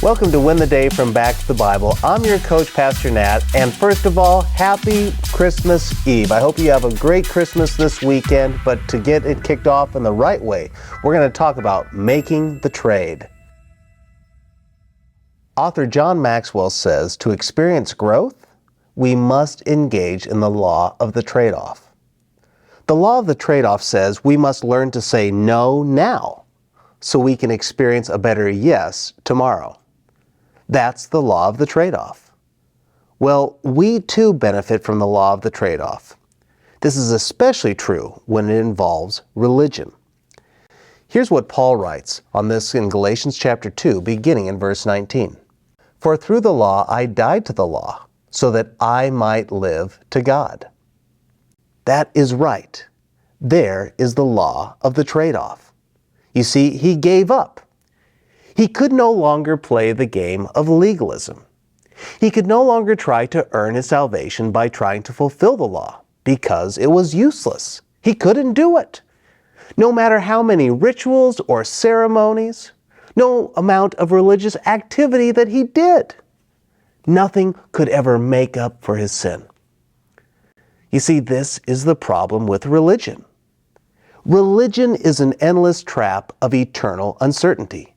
Welcome to Win the Day from Back to the Bible. I'm your coach, Pastor Nat, and first of all, happy Christmas Eve. I hope you have a great Christmas this weekend, but to get it kicked off in the right way, we're going to talk about making the trade. Author John Maxwell says to experience growth, we must engage in the law of the trade-off. The law of the trade-off says we must learn to say no now so we can experience a better yes tomorrow. That's the law of the trade-off. Well, we too benefit from the law of the trade-off. This is especially true when it involves religion. Here's what Paul writes on this in Galatians chapter 2, beginning in verse 19. For through the law I died to the law, so that I might live to God. That is right. There is the law of the trade-off. You see, he gave up. He could no longer play the game of legalism. He could no longer try to earn his salvation by trying to fulfill the law, because it was useless. He couldn't do it. No matter how many rituals or ceremonies, no amount of religious activity that he did, nothing could ever make up for his sin. You see, this is the problem with religion. Religion is an endless trap of eternal uncertainty.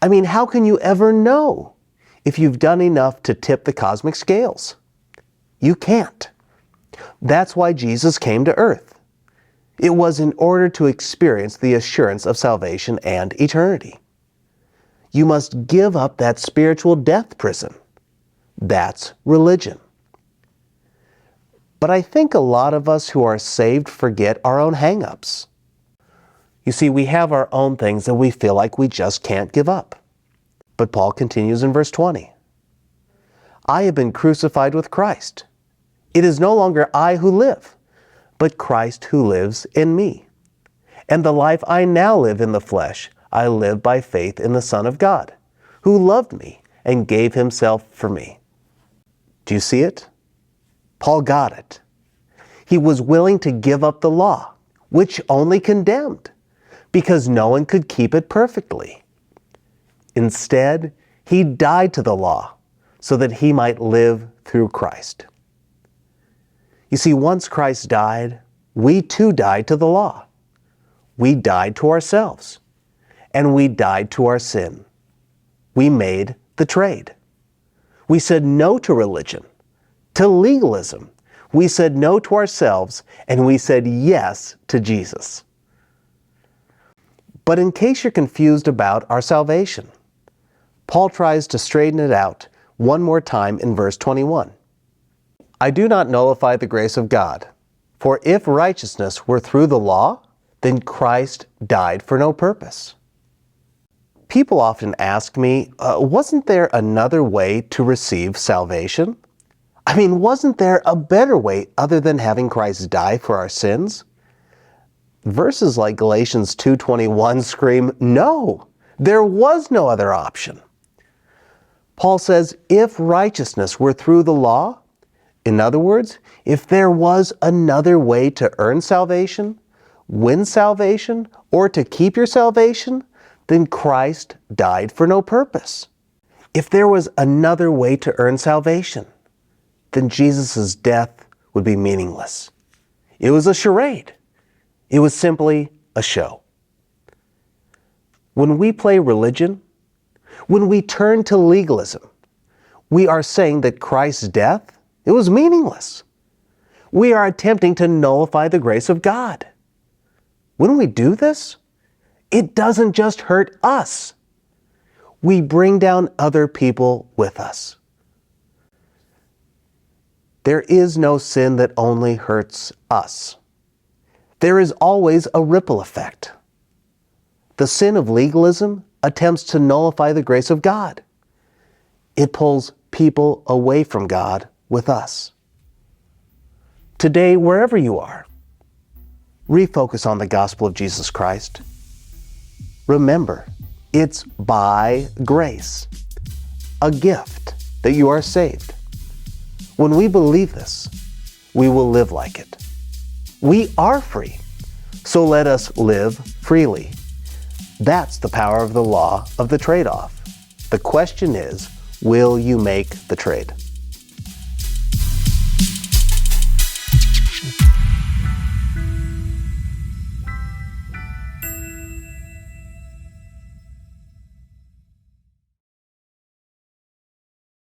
I mean, how can you ever know if you've done enough to tip the cosmic scales? You can't. That's why Jesus came to earth. It was in order to experience the assurance of salvation and eternity. You must give up that spiritual death prison. That's religion. But I think a lot of us who are saved forget our own hang-ups. You see, we have our own things that we feel like we just can't give up. But Paul continues in verse 20. I have been crucified with Christ. It is no longer I who live, but Christ who lives in me. And the life I now live in the flesh, I live by faith in the Son of God, who loved me and gave himself for me. Do you see it? Paul got it. He was willing to give up the law, which only condemned, because no one could keep it perfectly. Instead, he died to the law so that he might live through Christ. You see, once Christ died, we too died to the law. We died to ourselves, and we died to our sin. We made the trade. We said no to religion, to legalism. We said no to ourselves, and we said yes to Jesus. But in case you're confused about our salvation, Paul tries to straighten it out one more time in verse 21. I do not nullify the grace of God, for if righteousness were through the law, then Christ died for no purpose. People often ask me, wasn't there another way to receive salvation? I mean, wasn't there a better way other than having Christ die for our sins? Verses like Galatians 2:21 scream, no, there was no other option. Paul says, if righteousness were through the law, in other words, if there was another way to earn salvation, win salvation, or to keep your salvation, then Christ died for no purpose. If there was another way to earn salvation, then Jesus' death would be meaningless. It was a charade. It was simply a show. When we play religion, when we turn to legalism, we are saying that Christ's death, it was meaningless. We are attempting to nullify the grace of God. When we do this, it doesn't just hurt us. We bring down other people with us. There is no sin that only hurts us. There is always a ripple effect. The sin of legalism attempts to nullify the grace of God. It pulls people away from God with us. Today, wherever you are, refocus on the gospel of Jesus Christ. Remember, it's by grace, a gift that you are saved. When we believe this, we will live like it. We are free, so let us live freely. That's the power of the law of the trade-off. The question is, will you make the trade?